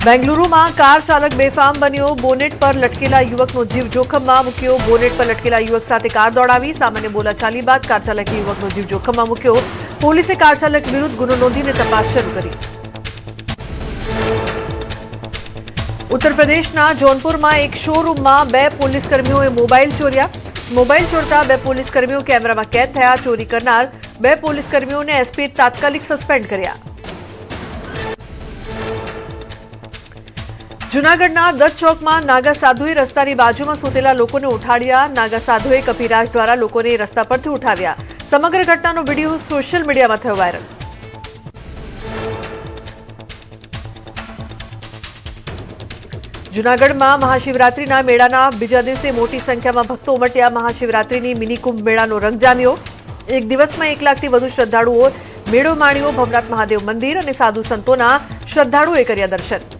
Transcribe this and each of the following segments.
બેંગલુરુમાં car ચાલક બેફામ બન્યો, બોનેટ પર લટકેલા યુવકનો જીવ જોખમમાં મૂક્યો। બોનેટ પર લટકેલા યુવક સાથે કાર દોડાવી, સામાન્ય બોલાચાલી બાદ કાર ચાલકે યુવકનો જીવ જોખમમાં મૂક્યો। પોલીસે કાર ચાલક વિરુદ્ધ ગુનો નોંધીને તપાસ શરૂ કરી। ઉત્તર પ્રદેશના જોનપુરમાં એક શોરૂમમાં 2 પોલીસકર્મીઓએ મોબાઈલ ચોર્યા। મોબાઈલ ચોરતા 2 પોલીસકર્મીઓ કેમેરામાં કેદ થયા। ચોરી કરનાર 2 પોલીસકર્મીઓને એસપીએ તાત્કાલિક સસ્પેન્ડ કર્યા। જૂનાગઢના દત્ત ચોકમાં નાગા સાધુએ રસ્તાની બાજુમાં સૂતેલા લોકોને ઉઠાડ્યા। નાગા સાધુએ કપિરાજ દ્વારા લોકોને રસ્તા પરથી ઉઠાવ્યા। સમગ્ર ઘટનાનો વિડીયો સોશિયલ મીડિયામાં થયો વાયરલ। જૂનાગઢમાં મહાશિવરાત્રીના મેળાના બીજા દિવસે મોટી સંખ્યામાં ભક્તો ઉમટ્યા। મહાશિવરાત્રીની મિની કુંભ મેળાનો રંગ જામ્યો। એક દિવસમાં 1 લાખથી વધુ શ્રદ્ધાળુઓ મેળો માણ્યો। ભવનાથ મહાદેવ મંદિર અને સાધુ સંતોના શ્રદ્ધાળુઓએ કર્યા દર્શન।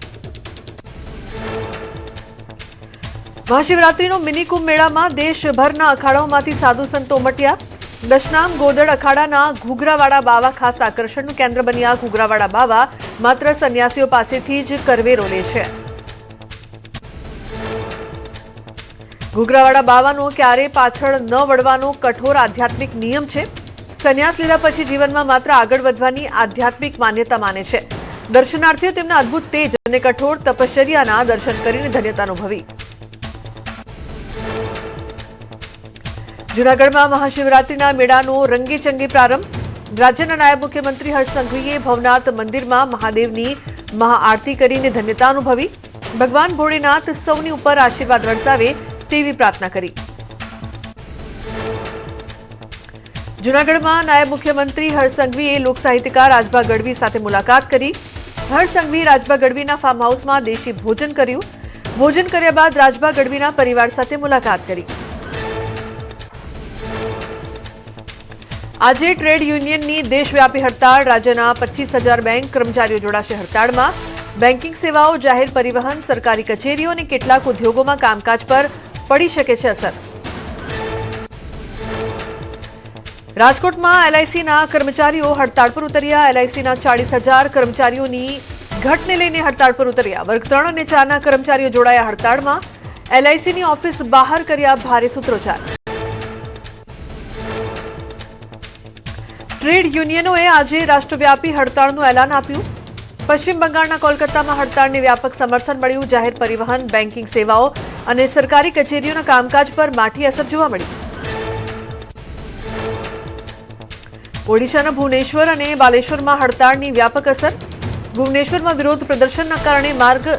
મહાશિવરાત્રીનો મિની કુંભ મેળામાં દેશભરના અખાડાઓમાંથી સાધુ સંતો ઉમટ્યા। દશનામ ગોદડ અખાડાના ઘૂઘરાવાડા બાવા ખાસ આકર્ષણનું કેન્દ્ર બન્યા। ઘૂઘરાવાડા બાવા માત્ર સંન્યાસીઓ પાસેથી જ કરવેરો લે છે। ઘૂઘરાવાડા બાવાનો ક્યારેય પાછળ ન વળવાનો કઠોર આધ્યાત્મિક નિયમ છે। સંન્યાસ લીધા પછી જીવનમાં માત્ર આગળ વધવાની આધ્યાત્મિક માન્યતા માને છે। દર્શનાર્થીઓ તેમના અદ્ભુત તેજ અને કઠોર તપશ્ચર્યાના દર્શન કરીને ધન્યતા અનુભવી। જૂનાગઢમાં મહાશિવરાત્રીના મેળાનો રંગેચંગે પ્રારંભ। રાજ્યના નાયબ મુખ્યમંત્રી હર્ષ સંઘવીએ ભવનાથ મંદિરમાં મહાદેવની મહાઆરતી કરીને ધન્યતા અનુભવી। ભગવાન ભોળેનાથ સૌની ઉપર આશીર્વાદ વરસાવે તેવી પ્રાર્થના કરી। જૂનાગઢમાં નાયબ મુખ્યમંત્રી હર્ષ સંઘવીએ લોક સાહિત્યકાર રાજભા ગઢવી સાથે મુલાકાત કરી। હર્ષ સંઘવી રાજભા ગઢવીના ફાર્મ હાઉસમાં દેશી ભોજન કર્યું। ભોજન કર્યા બાદ રાજભા ગઢવીના પરિવાર સાથે મુલાકાત કરી। આજે ટ્રેડ યુનિયનની દેશવ્યાપી હડતાળ। રાજ્યના 25,000 બેંક કર્મચારીઓ જોડાશે હડતાળમાં। બેન્કિંગ સેવાઓ, જાહેર પરિવહન, સરકારી કચેરીઓ અને કેટલાક ઉદ્યોગોમાં કામકાજ પર પડી શકે છે અસર। રાજકોટમાં એલઆઈસીના કર્મચારીઓ હડતાળ પર ઉતર્યા। એલઆઈસીના 40,000 કર્મચારીઓની ઘટને લઈને હડતાળ પર ઉતર્યા। વર્ગ 3 અને 4ના કર્મચારીઓ જોડાયા હડતાળમાં। એલઆઈસીની ઓફિસ બહાર કર્યા ભારે સૂત્રોચ્ચાર। ટ્રેડ યુનિયનોએ આજે રાષ્ટ્રવ્યાપી હડતાળનું એલાન આપ્યું। પશ્ચિમ બંગાળના કોલકાતામાં હડતાળને વ્યાપક સમર્થન મળ્યું। જાહેર પરિવહન, બેન્કિંગ સેવાઓ અને સરકારી કચેરીઓના કામકાજ પર માઠી અસર જોવા મળી। ઓડિશાના ભુવનેશ્વર અને બાલેશ્વરમાં હડતાળની વ્યાપક અસર। ભુવનેશ્વરમાં વિરોધ પ્રદર્શનના કારણે માર્ગ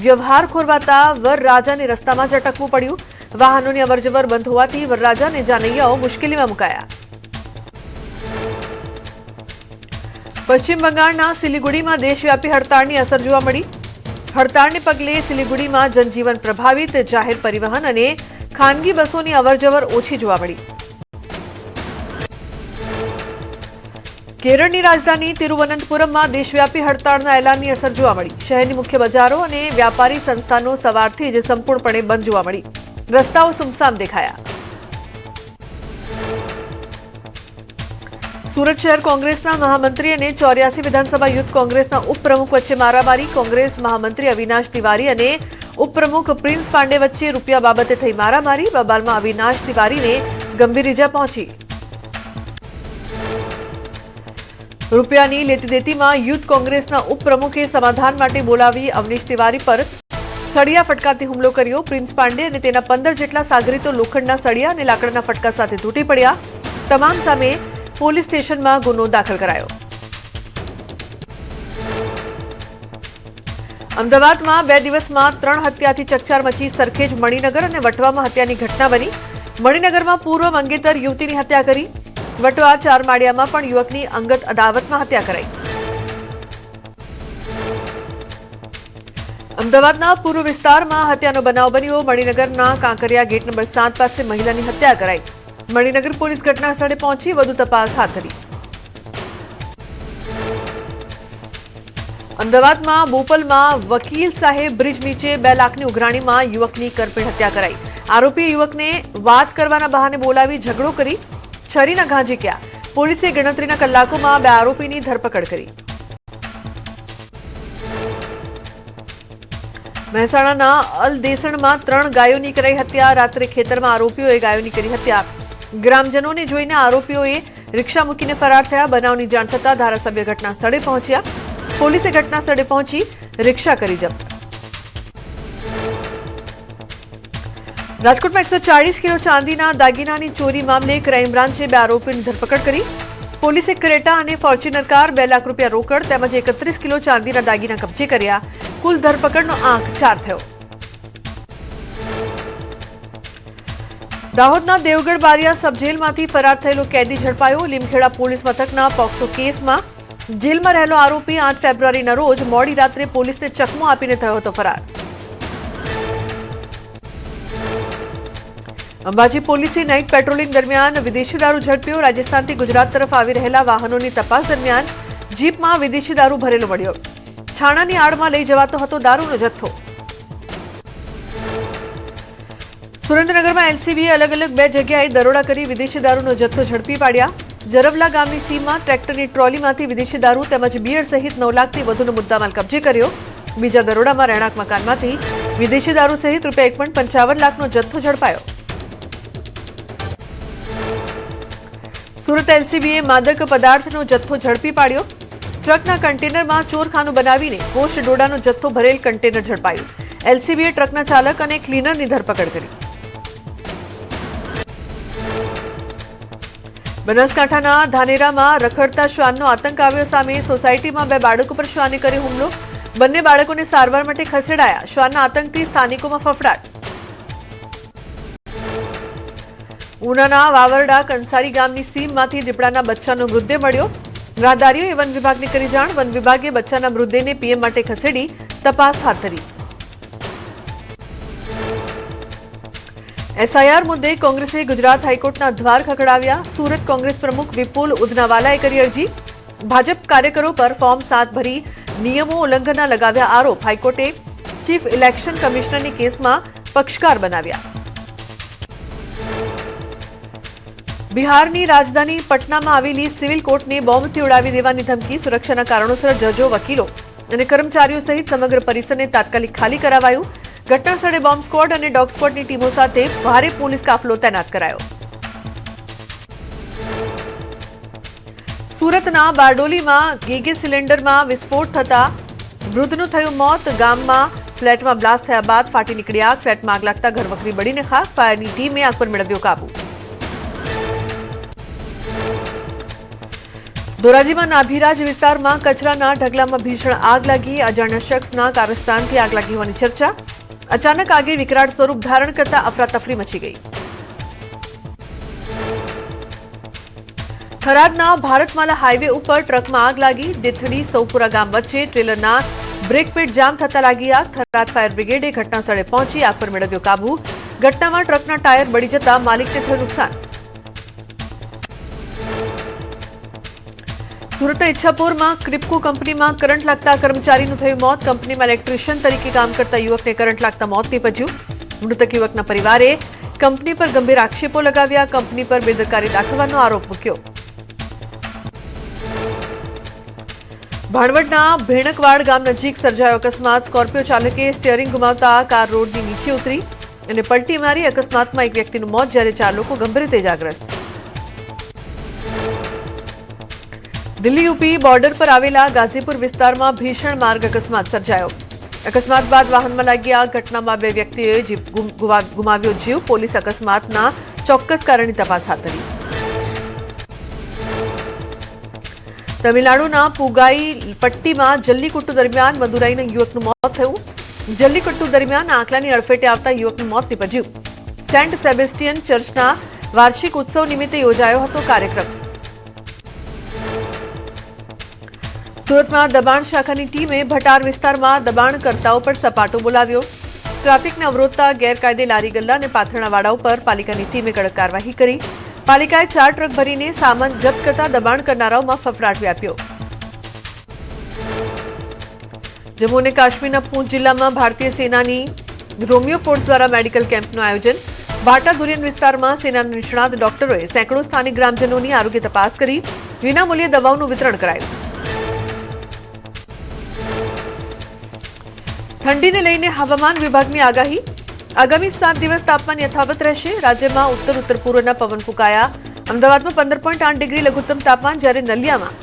વ્યવહાર ખોરવાતા વરરાજાને રસ્તામાં જ અટકવું પડ્યું। વાહનોની અવરજવર બંધ હોવાથી વરરાજા અને જાનૈયાઓ મુશ્કેલીમાં મુકાયા। પશ્ચિમ બંગાળના સિલિગુડીમાં દેશવ્યાપી હડતાળની અસર જોવા મળી। હડતાળને પગલે સિલિગુડીમાં જનજીવન પ્રભાવિત। જાહેર પરિવહન અને ખાનગી બસોની અવરજવર ઓછી જોવા મળી। કેરળની રાજધાની તિરુવનંતપુરમમાં દેશવ્યાપી હડતાળના એલાનની અસર જોવા મળી। શહેરની મુખ્ય બજારો અને વ્યાપારી સંસ્થાનો સવારથી જ સંપૂર્ણપણે બંધ જોવા મળી। રસ્તાઓ સુમસામ દેખાયા। સુરત શહેર કોંગ્રેસના મહામંત્રી અને 84 વિધાનસભા યુથ કોંગ્રેસના ઉપપ્રમુખ વચ્ચે મારામારી। કોંગ્રેસ મહામંત્રી અવિનાશ તિવારી અને ઉપપ્રમુખ પ્રિન્સ પાંડે વચ્ચે રૂપિયા બાબતે થઈ મારામારી। બબાલમાં અવિનાશ તિવારીને ગંભીર ઇજા પહોંચી। રૂપિયાની લેતીદેતીમાં યુથ કોંગ્રેસના ઉપપ્રમુખે સમાધાન માટે બોલાવી અવનીશ તિવારી પર સળિયા ફટકાથી હુમલો કર્યો। પ્રિન્સ પાંડે અને તેના 15 જેટલા સાગરીતો લોખંડના સળિયા અને લાકડાના ફટકા સાથે તૂટી પડ્યા। તમામ સામે પોલીસ સ્ટેશનમાં ગુનો દાખલ કરાયો। અમદાવાદમાં 2 દિવસમાં 3 હત્યાથી ચકચાર મચી। સરખેજ, મણિનગર અને વટવામાં હત્યાની ઘટના બની। મણિનગરમાં પૂર્વ મંગેતર યુવતીની હત્યા કરી। વટવા ચારમાળિયામાં પણ યુવકની અંગત અદાવતમાં હત્યા કરાઈ। અમદાવાદના પૂર્વ વિસ્તારમાં હત્યાનો બનાવ બન્યો। મણિનગરના કાંકરિયા ગેટ નંબર 7 પાસે મહિલાની હત્યા કરાઈ। મણિનગર પોલીસ ઘટના સ્થળે પહોંચી વધુ તપાસ હાથ ધરી। અમદાવાદમાં બોપલમાં વકીલ સાહેબ બ્રિજ નીચે 2 લાખની ઉઘરાણીમાં યુવકની કરપીણ હત્યા કરાઈ। આરોપીએ યુવકને વાત કરવાના બહાને બોલાવી ઝઘડો કરી છરીના ઘા ઝીક્યા। પોલીસે ગણતરીના કલાકોમાં 2 આરોપીની ધરપકડ કરી। મહેસાણાના અલદેસણમાં 3 ગાયોની કરાઈ હત્યા. રાત્રે ખેતરમાં આરોપીઓએ ગાયોની કરી હત્યા. ગ્રામજનોને જોઈને આરોપીઓએ રિક્ષા મૂકીને ફરાર થયા. બનાવની જાણ થતાં ધારાસભ્ય ઘટના સ્થળે પહોંચ્યા. પોલીસે ઘટના સ્થળે પહોંચી રિક્ષા કરી જપ્ત. રાજકોટમાં 140 કિલો ચાંદીના દાગીનાની ચોરી મામલે ક્રાઇમ બ્રાન્ચે 2 આરોપીઓની ધરપકડ કરી. પોલીસે ક્રેટા અને ફોર્ચ્યુનર કાર, 2 લાખ રૂપિયા રોકડ તેમજ 31 કિલો ચાંદીના દાગીના કબજે કર્યા. કુલ ધરપકડનો આંક 4 થયો. દાહોદના દેવગઢ બારિયા સબજેલમાંથી ફરાર થયેલો કેદી ઝડપાયો. લીમખેડા પોલીસ મથકના પોક્સો કેસમાં જેલમાં રહેલો આરોપી 8 ફેબ્રુઆરીના રોજ મોડી રાત્રે પોલીસને ચકમો આપીને થયો હતો ફરાર. અંબાજી પોલીસે નાઇટ પેટ્રોલિંગ દરમિયાન વિદેશી દારૂ ઝડપ્યો. રાજસ્થાનથી ગુજરાત તરફ આવી રહેલા વાહનોની તપાસ દરમિયાન જીપમાં વિદેશી દારૂ ભરેલો મળ્યો. છાણાની આડમાં લઈ જવાતો હતો દારૂનો જથ્થો. સુરેન્દ્રનગરમાં એલસીબીએ અલગ અલગ 2 જગ્યાએ દરોડા કરી વિદેશી દારૂનો જથ્થો ઝડપી પાડ્યા. જરવલા ગામની સીમમાં ટ્રેક્ટરની ટ્રોલીમાંથી વિદેશી દારૂ તેમજ બિયર સહિત 9 લાખથી વધુનો મુદ્દામાલ કબજે કર્યો. બીજા દરોડામાં રહેણાંક મકાનમાંથી વિદેશી દારૂ સહિત ₹1.55 લાખનો જથ્થો ઝડપાયો. સુરત એલસીબીએ માદક પદાર્થનો જથ્થો ઝડપી પાડ્યો. ટ્રકના કન્ટેનરમાં ચોરખાનું બનાવીને ગોશ ડોડાનો જથ્થો ભરેલ કન્ટેનર ઝડપાયું. એલસીબીએ ટ્રકના ચાલક અને ક્લીનરની ધરપકડ કરી. બનાસકાંઠાના ધાનેરામાં રખડતા શ્વાનનો આતંક આવ્યો સામે. સોસાયટીમાં 2 બાળકો પર શ્વાને કર્યો હુમલો. બંને બાળકોને સારવાર માટે ખસેડાયા. શ્વાનના આતંકથી સ્થાનિકોમાં ફફડાટ. ઉનાના વાવરડા કંસારી ગામની સીમમાંથી દીપડાના બચ્ચાનો મૃતદેહ મળ્યો. રાહદારીઓએ વન વિભાગને કરી જાણ. વન વિભાગે બચ્ચાના મૃતદેહને પીએમ માટે ખસેડી તપાસ હાથ ધરી. એસઆઈઆર મુદ્દે કોંગ્રેસે ગુજરાત હાઈકોર્ટના દ્વાર ખખડાવ્યા. સુરત કોંગ્રેસ પ્રમુખ વિપુલ ઉધનાવાલાએ કરી અરજી. ભાજપ કાર્યકરો પર ફોર્મ 7 ભરી નિયમો ઉલ્લંઘનના લગાવ્યા આરોપ. હાઈકોર્ટે ચીફ ઇલેક્શન કમિશનરની કેસમાં પક્ષકાર બનાવ્યા. બિહારની રાજધાની પટનામાં આવેલી સિવિલ કોર્ટને બોમ્બથી ઉડાવી દેવાની ધમકી. સુરક્ષાના કારણોસર જજો, વકીલો અને કર્મચારીઓ સહિત સમગ્ર પરિસરને તાત્કાલિક ખાલી કરાવાયું. ઘટના સ્થળે બોમ્બ સ્ક્વોડ અને ડોગ સ્ક્વોડની ટીમો સાથે ભારે પોલીસ કાફલો તૈનાત કરાયો. સુરતના બારડોલીમાં ગેગે સિલિન્ડરમાં વિસ્ફોટ થતા વૃદ્ધનું થયું મોત. ગામમાં ફ્લેટમાં બ્લાસ્ટ થયા બાદ ફાટી નીકળી આગ. ફ્લેટમાં આગ લાગતા ઘરવખરી બળીને ખાખ. ફાયરની ટીમે આગ પર મેળવ્યો કાબુ. ધોરાજીમાં નાભીરાજ વિસ્તારમાં કચરાના ઢગલામાં ભીષણ આગ લાગી. અજાણ્યા શખ્સના કારસ્તાનથી આગ લાગી હોવાની ચર્ચા. અચાનક આગે વિકરાળ સ્વરૂપ ધારણ કરતા અફરાતફરી મચી ગઈ. થરાદના ભારતમાલા હાઈવે ઉપર ટ્રકમાં આગ લાગી. દેથડી સૌપુરા ગામ વચ્ચે ટ્રેલરના બ્રેક પેડ જામ થતા લાગી આગ. થરાદ ફાયર બ્રિગેડે ઘટના સ્થળે પહોંચી આગ પર મેળવ્યો કાબુ. ઘટનામાં ટ્રકના ટાયર બળી જતા માલિકને થયું નુકસાન. સુરતના ઈચ્છાપુરમાં ક્રિપ્કો કંપનીમાં કરંટ લાગતા કર્મચારીનું થયું મોત. કંપનીમાં ઇલેક્ટ્રિશિયન તરીકે કામ કરતા યુવકને કરંટ લાગતા મોત નીપજ્યું. મૃતક યુવકના પરિવારે કંપની પર ગંભીર આક્ષેપો લગાવ્યા. કંપની પર બેદરકારી દાખવવાનો આરોપ મૂક્યો. ભાણવડના ભેણકવાડ ગામ નજીક સર્જાયો અકસ્માત. સ્કોર્પિયો ચાલકે સ્ટીયરિંગ ગુમાવતા કાર રોડની નીચે ઉતરી અને પલટી મારી. અકસ્માતમાં એક વ્યક્તિનું મોત જ્યારે 4 લોકો ગંભીર રીતે ઇજાગ્રસ્ત. દિલ્હી યુપી બોર્ડર પર આવેલા ગાઝીપુર વિસ્તારમાં ભીષણ માર્ગ અકસ્માત સર્જાયો. અકસ્માત બાદ વાહનમાં લાગી આગ. ઘટનામાં 2 વ્યક્તિઓએ ગુમાવ્યો જીવ. પોલીસ અકસ્માતના ચોક્કસ કારણની તપાસ હાથ ધરી. તમિલનાડુના પુગાઈ પટ્ટીમાં જલ્લીકટ્ટુ દરમિયાન મદુરાઈના યુવકનું મોત થયું. જલ્લીકટ્ટુ દરમિયાન આંકલાની અડફેટે આવતા યુવકનું મોત નીપજ્યું. સેન્ટ સેબેસ્ટિયન ચર્ચના વાર્ષિક ઉત્સવ નિમિત્તે યોજાયો હતો કાર્યક્રમ. સુરતમાં દબાણ શાખાની ટીમે ભટાર વિસ્તારમાં દબાણકર્તાઓ પર સપાટો બોલાવ્યો. ટ્રાફિકને અવરોધતા ગેરકાયદે લારી ગલ્લા અને પાથરણાવાળાઓ પર પાલિકાની ટીમે કડક કાર્યવાહી કરી. પાલિકાએ 4 ટ્રક ભરીને સામાન જપ્ત કરતા દબાણ કરનારાઓમાં ફફડાટ વ્યાપ્યો. જમ્મુ અને કાશ્મીરના પૂંચ જિલ્લામાં ભારતીય સેનાની રોમિયો ફોર્સ દ્વારા મેડિકલ કેમ્પનું આયોજન. ભાટા દુરિયન વિસ્તારમાં સેનાના નિષ્ણાત ડોક્ટરોએ સેંકડો સ્થાનિક ગ્રામજનોની આરોગ્ય તપાસ કરી. વિનામૂલ્યે દવાઓનું વિતરણ કરાયું. ઠંડીને લઈને હવામાન વિભાગની આગાહી. આગામી 7 દિવસ તાપમાન યથાવત રહેશે. રાજ્યમાં ઉત્તર પૂર્વના પવન ફૂંકાયા. અમદાવાદમાં 15.8 ડિગ્રી લઘુત્તમ તાપમાન, જ્યારે નલિયામાં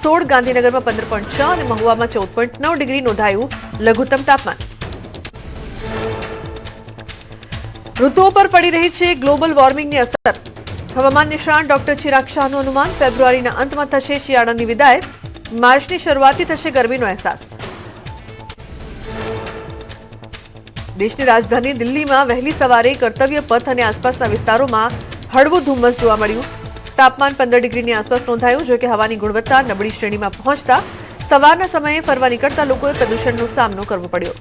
16, ગાંધીનગરમાં 15.6 અને મહુવામાં 14.9 ડિગ્રી નોંધાયું લઘુત્તમ તાપમાન. ઋતુઓ પર પડી રહી છે ગ્લોબલ વોર્મિંગની અસર. હવામાન નિષ્ણાત ડોક્ટર ચિરાગ શાહનું અનુમાન, ફેબ્રુઆરીના અંતમાં થશે શિયાળાની વિદાય, માર્ચની શરૂઆતથી થશે ગરમીનો અહેસાસ. દેશની રાજધાની દિલ્હીમાં વહેલી સવારે કર્તવ્ય પથ અને આસપાસના વિસ્તારોમાં હળવું ધુમ્મસ જોવા મળ્યું. તાપમાન 15 ડિગ્રીની આસપાસ નોંધાયું. જો કે હવાની ગુણવત્તા નબળી શ્રેણીમાં પહોંચતા સવારના સમયે ફરવા નીકળતા લોકોએ પ્રદૂષણનો સામનો કરવો પડ્યો.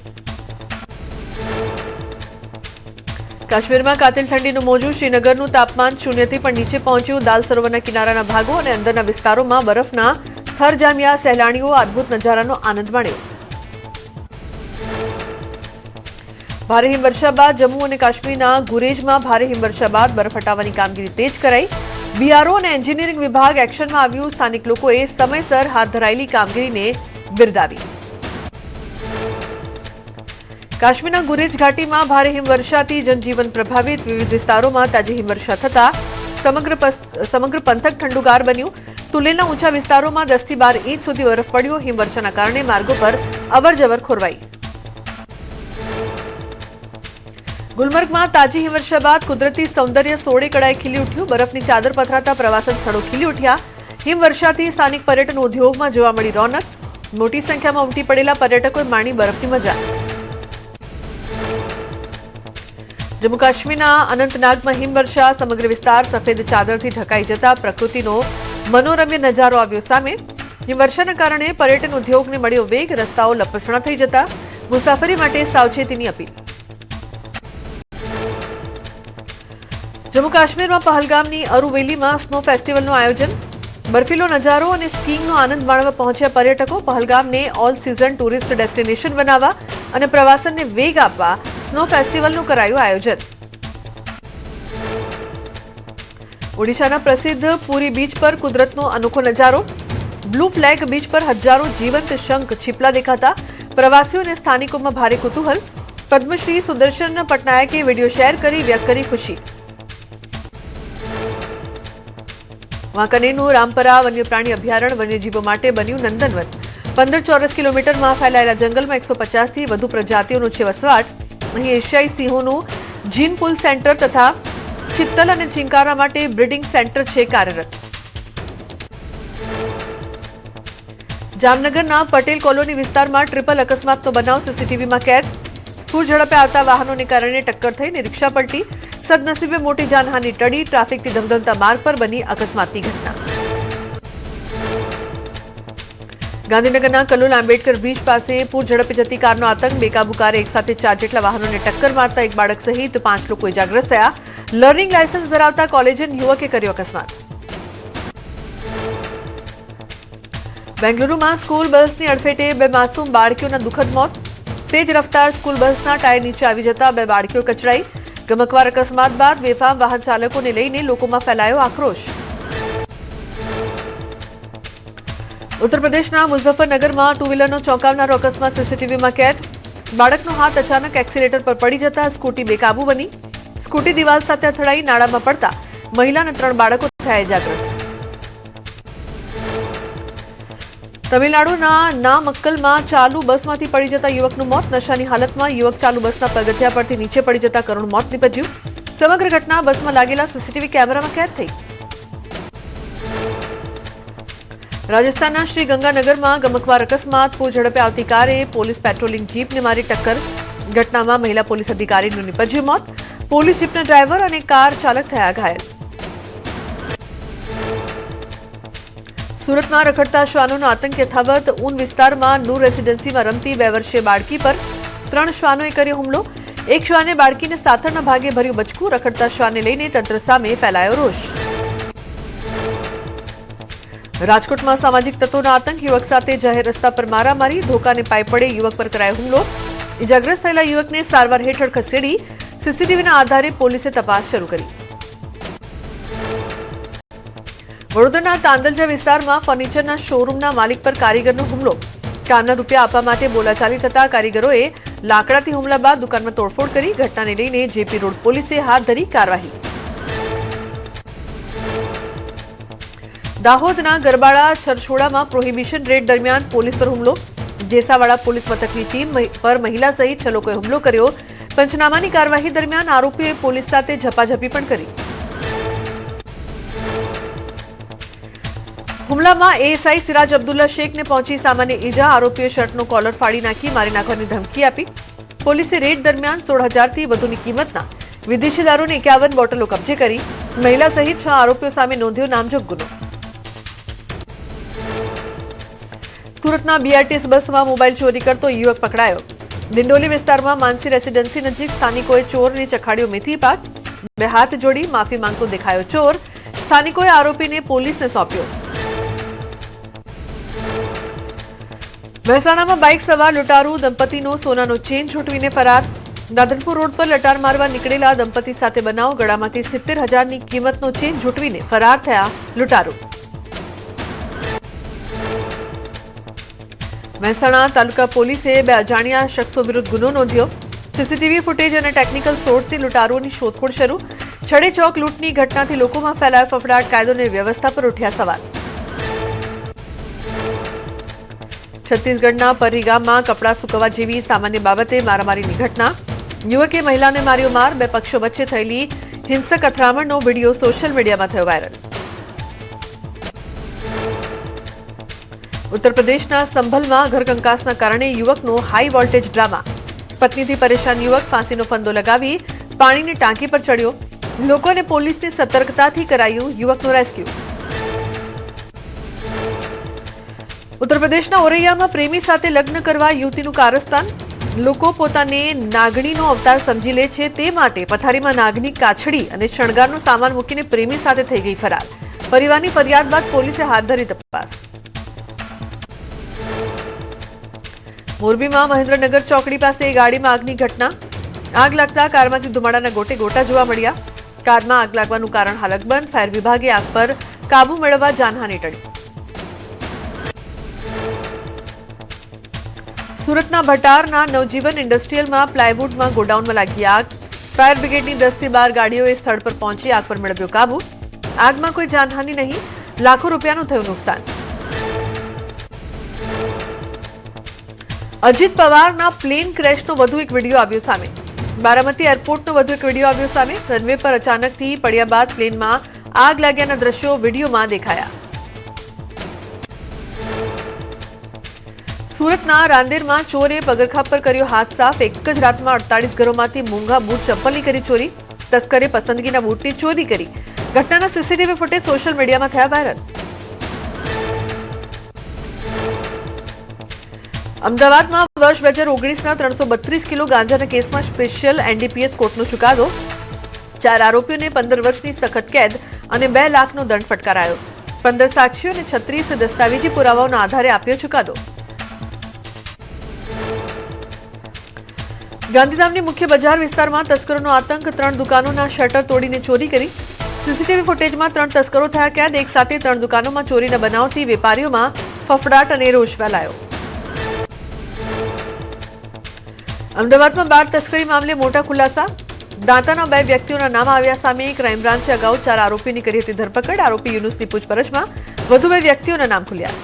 કાશ્મીરમાં કાતિલ ઠંડીનું મોજું. શ્રીનગરનું તાપમાન શૂન્યથી પણ નીચે પહોંચ્યું. દાલ સરોવરના કિનારાના ભાગો અને અંદરના વિસ્તારોમાં બરફના થર જામ્યા. સહેલાણીઓ અદભુત નજારાનો આનંદ માણ્યો. ભારે હિમવર્ષા બાદ જમ્મુ અને કાશ્મીરના ગુરેજમાં ભારે હિમવર્ષા બાદ બરફ હટાવવાની કામગીરી તેજ કરાઈ. બીઆરઓ અને એન્જિનિયરિંગ વિભાગ એક્શનમાં આવ્યું. સ્થાનિક લોકોએ સમયસર હાથ ધરાયેલી કામગીરીને બિરદાવી. કાશ્મીરના ગુરેજ ઘાટીમાં ભારે હિમવર્ષાથી જનજીવન પ્રભાવિત. વિવિધ વિસ્તારોમાં તાજી હિમવર્ષા થતા સમગ્ર પંથક ઠંડુગાર બન્યું. તુલેના ઊંચા વિસ્તારોમાં 10 થી 12 ઇંચ સુધી બરફ પડ્યો. હિમવર્ષાના કારણે માર્ગો પર અવરજવર ખોરવાઈ. ગુલમર્ગમાં તાજી હિમવર્ષા બાદ કુદરતી સૌંદર્ય સોળે કળાએ ખીલી ઉઠ્યું. બરફની ચાદર પથરાતા પ્રવાસન સ્થળો ખીલી ઉઠ્યા. હિમવર્ષાથી સ્થાનિક પર્યટન ઉદ્યોગમાં જોવા મળી રોનક. મોટી સંખ્યામાં ઉમટી પડેલા પર્યટકોએ માણી બરફની મજા. જમ્મુ કાશ્મીરના અનંતનાગમાં હિમવર્ષા. સમગ્ર વિસ્તાર સફેદ ચાદરથી ઢંકાઈ જતા પ્રકૃતિનો મનોરમ્ય નજારો આવ્યો સામે. હિમવર્ષાના કારણે પર્યટન ઉદ્યોગને મળ્યો વેગ. રસ્તાઓ લપસણા થઈ જતા મુસાફરી માટે સાવચેતીની અપીલ. જમ્મુ કાશ્મીરમાં પહલગામની અરુવેલીમાં સ્નો ફેસ્ટિવલનું આયોજન. બર્ફીલો નજારો અને સ્કીઇંગનો આનંદ માણવા પહોંચ્યા પર્યટકો. પહલગામને ઓલ સિઝન ટુરિસ્ટ ડેસ્ટિનેશન બનાવવા અને પ્રવાસનને વેગ આપવા સ્નો ફેસ્ટિવલનું કરાયું આયોજન. ઓડિશાના પ્રસિદ્ધ પુરી બીચ પર કુદરતનો અનોખો નજારો. બ્લુ ફ્લેગ બીચ પર હજારો જીવંત શંખ છીપલા દેખાતા પ્રવાસીઓ અને સ્થાનિકોમાં ભારે કુતૂહલ. પદ્મશ્રી સુદર્શન પટનાયકે વિડીયો શેર કરી વ્યક્ત કરી ખુશી. વાંકાનેરનું રામપરા વન્ય પ્રાણી અભયારણ્ય વન્યજીવો માટે બન્યું નંદનવન. 15 ચોરસ કિલોમીટરમાં ફેલાયેલા જંગલમાં 150 થી વધુ પ્રજાતિઓનો છે વસવાટ. અહીં એશિયાઈ સિંહોનું જીનપુલ સેન્ટર તથા ચિત્તલ અને ચિંકારા માટે બ્રીડિંગ સેન્ટર છે કાર્યરત. જામનગરના પટેલ કોલોની વિસ્તારમાં ટ્રિપલ અકસ્માતનો બનાવ સીસીટીવીમાં કેદ. પૂર ઝડપે આવતા વાહનોને કારણે ટક્કર થઈને રિક્ષા પલટી. સદનસીબે મોટી જાનહાની ટળી. ટ્રાફિકથી ધમધમતા માર્ગ પર બની અકસ્માતની ઘટના. ગાંધીનગરના કલોલ આંબેડકર બ્રિજ પાસે પૂર ઝડપે જતી કારનો આતંક. બેકાબુ કારે એકસાથે 4 જેટલા વાહનોને ટક્કર મારતા એક બાળક સહિત 5 લોકો ઇજાગ્રસ્ત થયા. લર્નિંગ લાયસન્સ ધરાવતા કોલેજિયન યુવકે કર્યો અકસ્માત. બેંગલુરુમાં સ્કૂલ બસની અડફેટે 2 માસૂમ બાળકીઓના દુઃખદ મોત. તેજ રફતાર સ્કૂલ બસના ટાયર નીચે આવી જતા 2 બાળકીઓ કચડાઈ. ગમખ્વાર અકસ્માત બાદ બેફામ વાહન ચાલકોને લઈને લોકોમાં ફેલાયો આક્રોશ. ઉત્તર પ્રદેશના મુઝફ્ફરનગરમાં ટુ વ્હીલરનો ચોંકાવનારો અકસ્માત સીસીટીવીમાં કેદ. બાળકનો હાથ અચાનક એક્સિલેટર પર પડી જતા સ્કૂટી બેકાબુ બની. સ્કૂટી દિવાલ સાથે અથડાઈ નાળામાં પડતા મહિલા અને 3 બાળકો થયા ઇજાગ્રસ્ત. તમિલનાડુના નામક્કલમાં ચાલુ બસમાંથી પડી જતા યુવકનું મોત. નશાની હાલતમાં યુવક ચાલુ બસના પગથિયા પરથી નીચે પડી જતા કરુણ મોત નીપજ્યું. સમગ્ર ઘટના બસમાં લાગેલા સીસીટીવી કેમેરામાં કેદ થઈ. રાજસ્થાનના શ્રી ગંગાનગરમાં ગમખ્વાર અકસ્માત. પૂર ઝડપે આવતી કારે પોલીસ પેટ્રોલિંગ જીપને મારી ટક્કર. ઘટનામાં મહિલા પોલીસ અધિકારીનું નીપજ્યું મોત. પોલીસ જીપના ડ્રાઈવર અને કાર ચાલક થયા ઘાયલ. સુરતમાં રખડતા શ્વાનોનો આતંક યથાવત. ઊન વિસ્તારમાં નૂર રેસીડેન્સીમાં રમતી 2 વર્ષીય બાળકી પર 3 શ્વાનોએ કર્યો હુમલો. એક શ્વાને બાળકીને સાથળના ભાગે ભર્યું બચકું. રખડતા શ્વાનને લઈને તંત્ર સામે ફેલાયો રોષ. રાજકોટમાં સામાજિક તત્વોનો આતંક. યુવક સાથે જાહેર રસ્તા પર મારામારી. ધોકાને પાઇપ વડે યુવક પર કરાયો હુમલો. ઇજાગ્રસ્ત થયેલા યુવકને સારવાર હેઠળ ખસેડી. સીસીટીવીના આધારે પોલીસે તપાસ શરૂ કરી. વડોદરાના તાંદલજા વિસ્તારમાં ફર્નિચરના શોરૂમના માલિક પર કારીગરનો હુમલો. કારના રૂપિયા આપવા માટે બોલાચાલી થતા કારીગરોએ લાકડાથી હુમલા બાદ દુકાનમાં તોડફોડ કરી. ઘટનાને લઈને જેપી રોડ પોલીસે હાથ ધરી કાર્યવાહી. દાહોદના ગરબાડા છરછોડામાં પ્રોહિબિશન રેડ દરમિયાન પોલીસ પર હુમલો. જેસાવાડા પોલીસ મથકની ટીમ પર મહિલા સહિત 6 લોકોએ હુમલો કર્યો. પંચનામાની કાર્યવાહી દરમિયાન આરોપીએ પોલીસ સાથે ઝપાઝપી પણ કરી. હુમલામાં એએસઆઈ સિરાજ અબ્દુલ્લા શેખને પહોંચી સામાન્ય ઈજા. આરોપીએ શર્ટનો કોલર ફાડી નાખી મારી નાખવાની ધમકી આપી. પોલીસે રેડ દરમિયાન 16,000 થી વધુની કિંમતના વિદેશી દારૂની 51 બોટલો કબજે કરી. મહિલા સહિત 6 આરોપીઓ સામે નોંધ્યો નામજોગ ગુનો. સુરતના બીઆરટીએસ બસમાં મોબાઈલ ચોરી કરતો યુવક પકડાયો. દિંડોલી વિસ્તારમાં માનસી રેસીડેન્સી નજીક સ્થાનિકોએ ચોરને ચખાડ્યો મેથી પાક. 2 હાથ જોડી માફી માંગતો દેખાયો ચોર. સ્થાનિકોએ આરોપીને પોલીસને સોંપ્યો. મહેસાણામાં બાઇક સવાર લૂંટારૂ દંપતીનો સોનાનો ચેન છૂટવીને ફરાર. દાદરપુર રોડ પર લટાર મારવા નીકળેલા દંપતી સાથે બનાવ. ગળામાંથી 70,000ની કિંમતનો ચેન છૂટવીને ફરાર થયા લૂંટારૂ. મહેસાણા તાલુકા પોલીસે 2 અજાણ્યા શખ્સો વિરુદ્ધ ગુનો નોંધ્યો. સીસીટીવી ફૂટેજ અને ટેકનિકલ સોર્સથી લૂંટારૂઓની શોધખોળ શરૂ. છડેચોક લૂંટની ઘટનાથી લોકોમાં ફેલાયો ફફડાટ. કાયદો અને વ્યવસ્થા પર ઉઠ્યા સવાલ. છત્તીસગઢના પરરી ગામમાં કપડાં સૂકવવા જેવી સામાન્ય બાબતે મારામારીની ઘટના. યુવકે મહિલાને માર્યો માર. 2 પક્ષો વચ્ચે થયેલી હિંસક અથડામણનો વિડીયો સોશિયલ મીડિયામાં થયો વાયરલ. ઉત્તર પ્રદેશના સંભલમાં ઘરકંકાસના કારણે યુવકનો હાઈ વોલ્ટેજ ડ્રામા. પત્નીથી પરેશાન યુવક ફાંસીનો ફંદો લગાવી પાણીની ટાંકી પર ચડ્યો. લોકોને પોલીસની સતર્કતાથી કરાયું યુવકનું રેસ્ક્યુ. ઉત્તર પ્રદેશના ઓરૈયામાં પ્રેમી સાથે લગ્ન કરવા યુવતીનું કારસ્તાન. લોકો પોતાને નાગણીનો અવતાર સમજી લે છે તે માટે પથારીમાં નાગની કાછડી અને શણગારનો સામાન મૂકીને પ્રેમી સાથે થઈ ગઈ ફરાર. પરિવારની ફરિયાદ બાદ પોલીસે હાથ ધરી તપાસ. મોરબીમાં મહેન્દ્રનગર ચોકડી પાસે ગાડીમાં આગની ઘટના. આગ લાગતા કારમાંથી ધુમાડાના ગોટે ગોટા જોવા મળ્યા. કારમાં આગ લાગવાનું કારણ હાલ અકબંધ. ફાયર વિભાગે આગ પર કાબુ મેળવવા જાનહાની ટળી. સુરતના ભટારના નવજીવન ઇન્ડસ્ટ્રીયલમાં પ્લાયવુડમાં ગોડાઉનમાં લાગી આગ. ફાયર બ્રિગેડની 10 થી 12 ગાડીઓએ સ્થળ પર પહોંચી આગ પર મેળવ્યો કાબુ. આગમાં કોઈ જાનહાની નહીં. લાખો રૂપિયાનું થયું નુકસાન. અજીત પવારના પ્લેન ક્રેશનો વધુ એક વિડીયો આવ્યો સામે. બારામતી એરપોર્ટનો વધુ એક વિડીયો આવ્યો સામે. રનવે પર અચાનકથી પડ્યા બાદ પ્લેનમાં આગ લાગ્યાના દ્રશ્યો વિડીયોમાં દેખાયા. સુરતના રાંદેરમાં ચોરે પગરખા પર કર્યો હાથ સાફ. એક જ રાતમાં 48 ઘરોમાંથી મોંઘા બૂટ ચપ્પલની કરી ચોરી. તસ્કરે પસંદગીના બૂટની ચોરી કરી. ઘટનાના સીસીટીવી ફૂટેજ સોશિયલ મીડિયામાં થયા વાયરલ. અમદાવાદમાં વર્ષ 2019ના 332 કિલો ગાંજાના કેસમાં સ્પેશિયલ એનડીપીએસ કોર્ટનો ચુકાદો. 4 આરોપીઓને 15 વર્ષની સખત કેદ અને 2 લાખનો દંડ ફટકારાયો. 15 સાક્ષીઓ અને 36 દસ્તાવેજી પુરાવાઓના આધારે આપ્યો ચુકાદો. ગાંધીધામની મુખ્ય બજાર વિસ્તારમાં તસ્કરોનો આતંક. 3 દુકાનોના શટર તોડીને ચોરી કરી. સીસીટીવી ફૂટેજમાં 3 તસ્કરો થયા કેદ. એક સાથે 3 દુકાનોમાં ચોરીના બનાવથી વેપારીઓમાં ફફડાટ અને રોષ ફેલાયો. અમદાવાદમાં બાળ તસ્કરી મામલે મોટા ખુલાસા. દાંતાના 2 વ્યક્તિઓના નામ આવ્યા સામે. ક્રાઇમ બ્રાન્ચે અગાઉ 4 આરોપીઓની કરી હતી ધરપકડ. આરોપી યુનુસની પૂછપરછમાં વધુ 2 વ્યક્તિઓના નામ ખુલ્યા.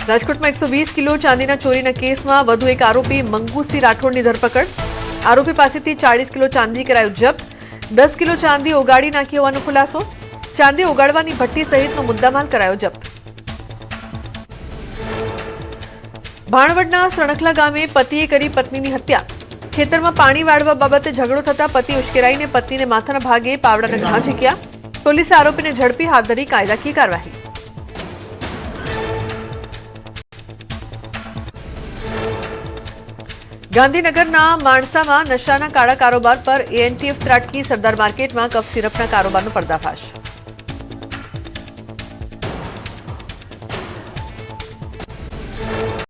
રાજકોટમાં 120 કિલો ચાંદીના ચોરીના કેસમાં વધુ એક આરોપી મંગુસિંહ રાઠોડની ધરપકડ. આરોપી પાસેથી 40 કિલો ચાંદી કરાયું જપ્ત. 10 કિલો ચાંદી ઓગાળી નાખી હોવાનો ખુલાસો. ચાંદી ઓગાળવાની ભઠ્ઠી સહિતનો મુદ્દામાલ કરાયો જપ્ત. ભાણવડના સણખલા ગામે પતિએ કરી પત્નીની હત્યા. ખેતરમાં પાણી વાળવા બાબતે ઝઘડો થતા પતિ ઉશ્કેરાઈને પત્નીને માથાના ભાગે પાવડાના ઘા ઝીક્યા. પોલીસે આરોપીને ઝડપી હાથ ધરી કાયદાકીય કાર્યવાહી. ગાંધીનગરના માણસામાં નશાના કાળા કારોબાર પર એએનટીએફ ત્રાટકી. સરદાર માર્કેટમાં કફ સિરપના કારોબારનો પર્દાફાશ.